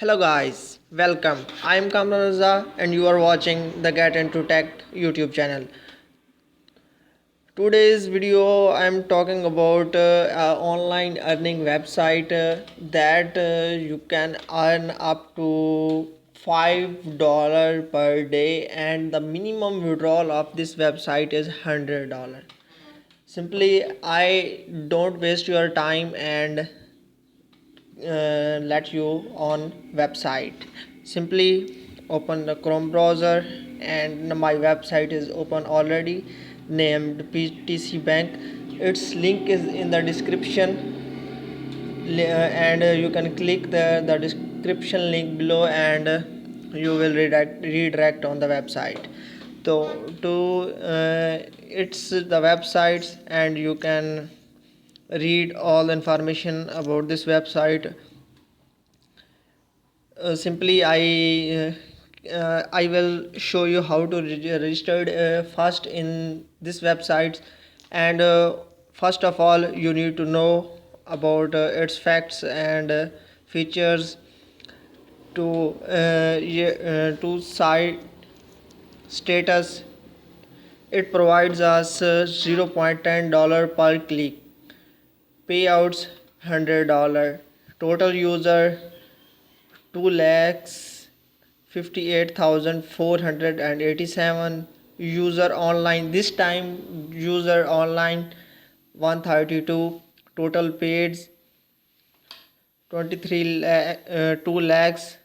Hello guys, welcome. I am Kamran and you are watching the Get Into Tech YouTube channel. Today's video I am talking about online earning website that you can earn up to $5 per day, and the minimum withdrawal of this website is $100. Simply, I don't waste your time and let you on website. Simply open the Chrome browser, and my website is open already, named PTC Bank. Its link is in the description, and you can click the description link below, and you will redirect on the website. So to it's the websites, and you can read all the information about this website. Simply I will show you how to register first in this website, and first of all you need to know about its facts and features. To site status, it provides us $0.10 per click, payouts $100, total user 2,58,487, user online this time, user online 132, total paid 2 lakhs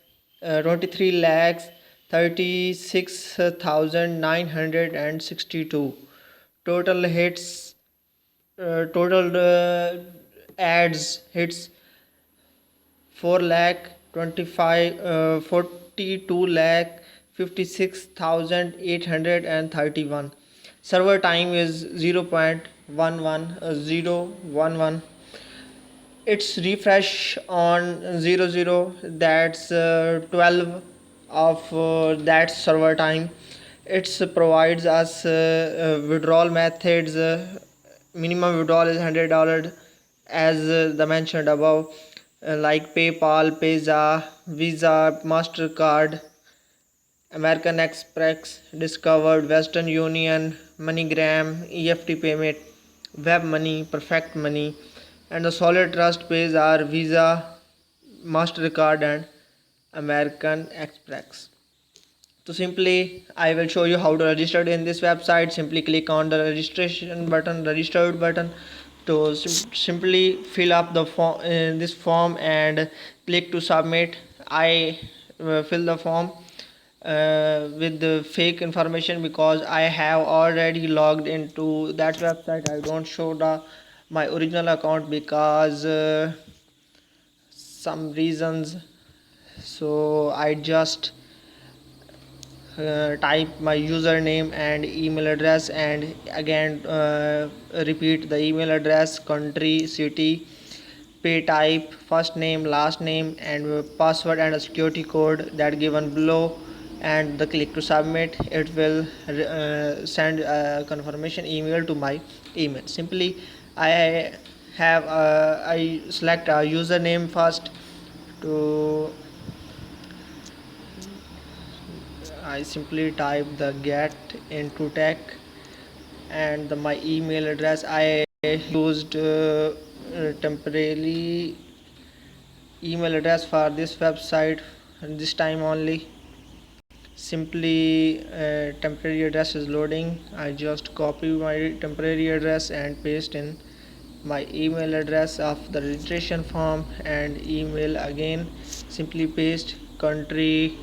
23 lakhs 36,962, total hits total ads hits 4 lakh 25 42 lakh 56,831. Server time is 0.11011. Its refresh on 00, that's 12 of that server time. It provides us withdrawal methods. Minimum withdrawal is $100, as the mentioned above, like PayPal, Payza, Visa, Mastercard, American Express, Discovered, Western Union, MoneyGram, EFT payment, Web Money, Perfect Money, and the solid trust pays are Visa, Mastercard, and American Express. So simply I will show you how to register in this website. Simply click on the registration button, registered button, to simply fill up the form, this form, and click to submit. I fill the form with the fake information because I have already logged into that website. I don't show my original account because some reasons. So I just type my username and email address, and again repeat the email address, country, city, pay type, first name, last name, and password and a security code that given below, and the click to submit. It will send a confirmation email to my email. Simply I select a username first. To I simply type the get into tech, and my email address. I used temporarily email address for this website this time only. Simply temporary address is loading. I just copy my temporary address and paste in my email address of the registration form, and email again. Simply paste country,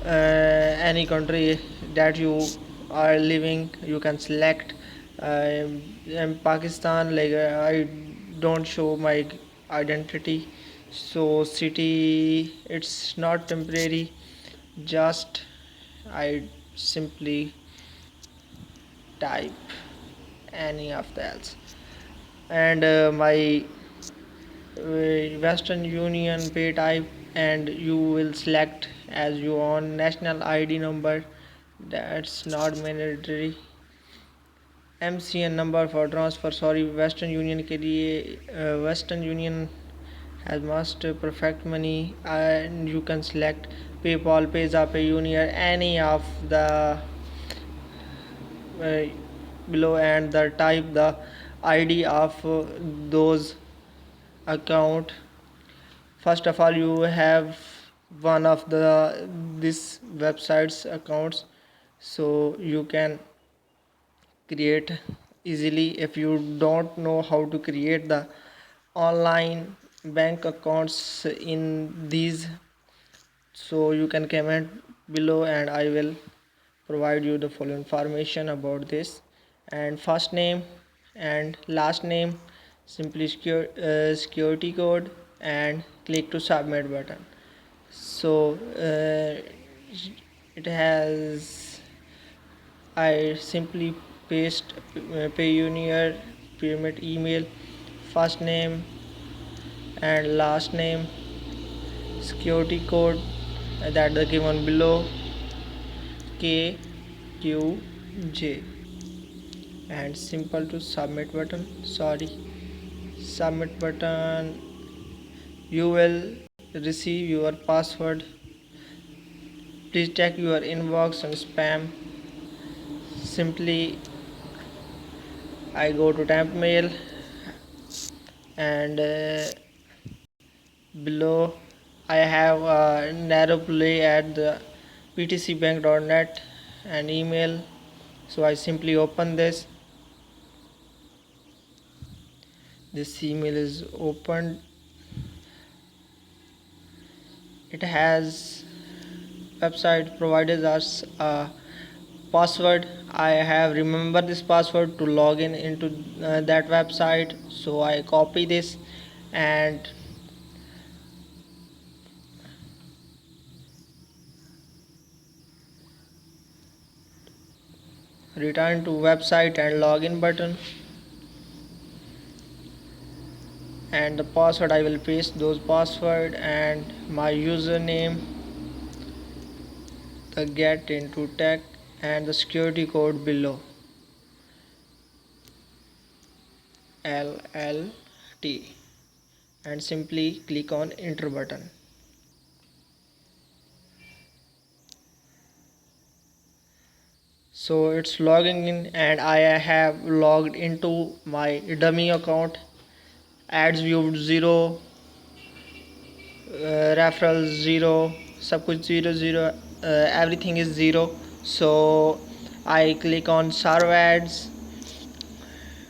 any country that you are living. You can select. In Pakistan, like I don't show my identity, so city it's not temporary. Just I simply type any of the else, and my Western Union pay type, and you will select as you own national ID number. That's not mandatory. MCN number for transfer, sorry, Western Union के लिए Western Union has must perfect money, and you can select PayPal, Payza, Payoneer, any of the uh, below, and the type the ID of those account. First of all, you have one of the this website's accounts, so you can create easily. If you don't know how to create the online bank accounts in these, so you can comment below and I will provide you the full information about this. And first name and last name, simply security code, and click to submit button. So it has, I simply paste Payoneer pyramid email, first name and last name, security code that the given below, KQJ, and simple to submit button. Sorry, submit button. You will receive your password. Please check your inbox and spam. Simply I go to temp mail, and below I have a narrow play at the ptcbank.net and email. So I simply open this. This email is opened. It has website provided us a password. I have remembered this password to log in into that website, so I copy this and return to website and login button, and the password I will paste those password and my username, the get into tech, and the security code below, LLT, and simply click on enter button. So it's logging in and I have logged into my dummy account. Ads viewed 0, referrals 0, सब कुछ 0 0, everything is 0. So I click on serve ads.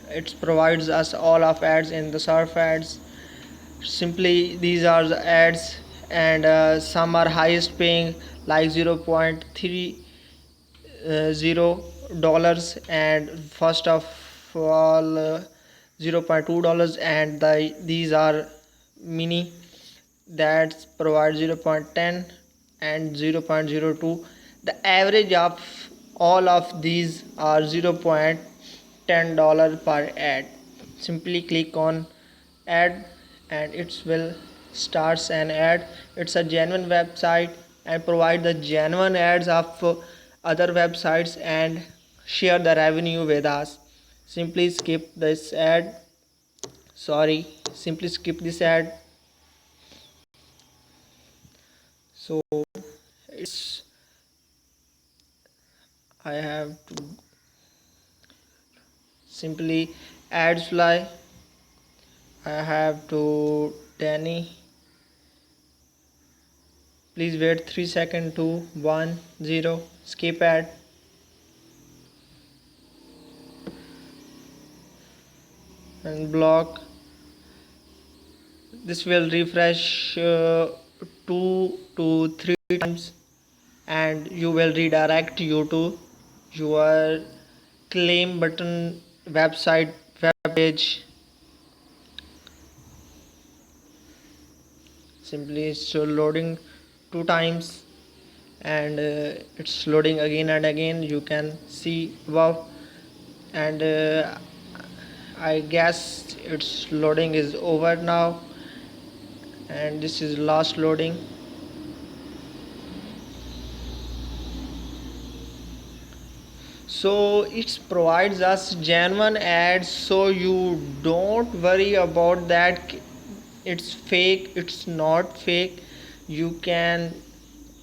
It provides us all of ads in the serve ads. Simply these are the ads, and some are highest paying like 0.30 dollars, and first of all $0.2, and these are mini that provide 0.10 and 0.02. The average of all of these are $0.10 per ad. Simply click on ad and it will starts an ad. It's a genuine website and provide the genuine ads of other websites and share the revenue with us. Simply skip this ad. Sorry, simply skip this ad. So it's, I have to simply ads fly. I have to Danny. Please wait 3 seconds. 2 1 0. Skip ad. And block. This will refresh 2 to 3 times and you will redirect you to your claim button website web page. Simply it's loading 2 times and it's loading again and again, you can see above, and I guess its loading is over now, and this is last loading. So it provides us genuine ads, so you don't worry about that it's fake, it's not fake. You can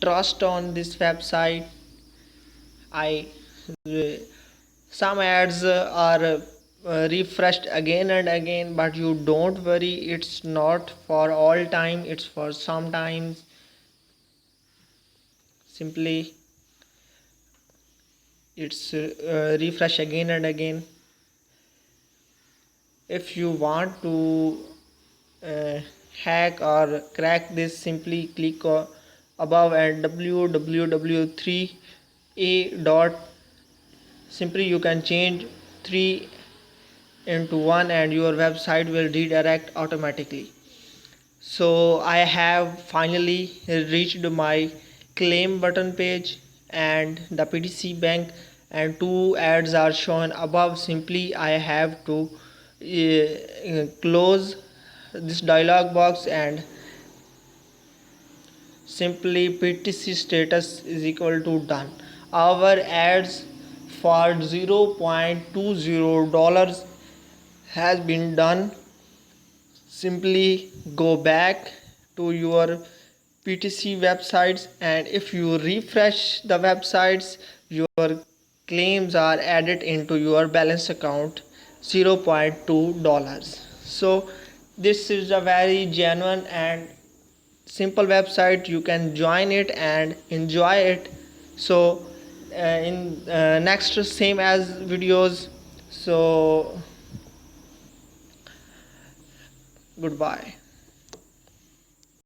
trust on this website. I Some ads are refreshed again and again, but you don't worry, it's not for all time, it's for sometimes. Simply it's refresh again and again. If you want to uh, hack or crack this, simply click above at www.3a dot. Simply you can change 3 into 1 and your website will redirect automatically. So I have finally reached my claim button page and the PTC bank, and two ads are shown above. Simply I have to close this dialog box and simply PTC status is equal to done. Our ads for $0.20 has been done. Simply go back to your PTC websites, and if you refresh the websites, your claims are added into your balance account $0.2. So this is a very genuine and simple website. You can join it and enjoy it. So in next same as videos. So goodbye.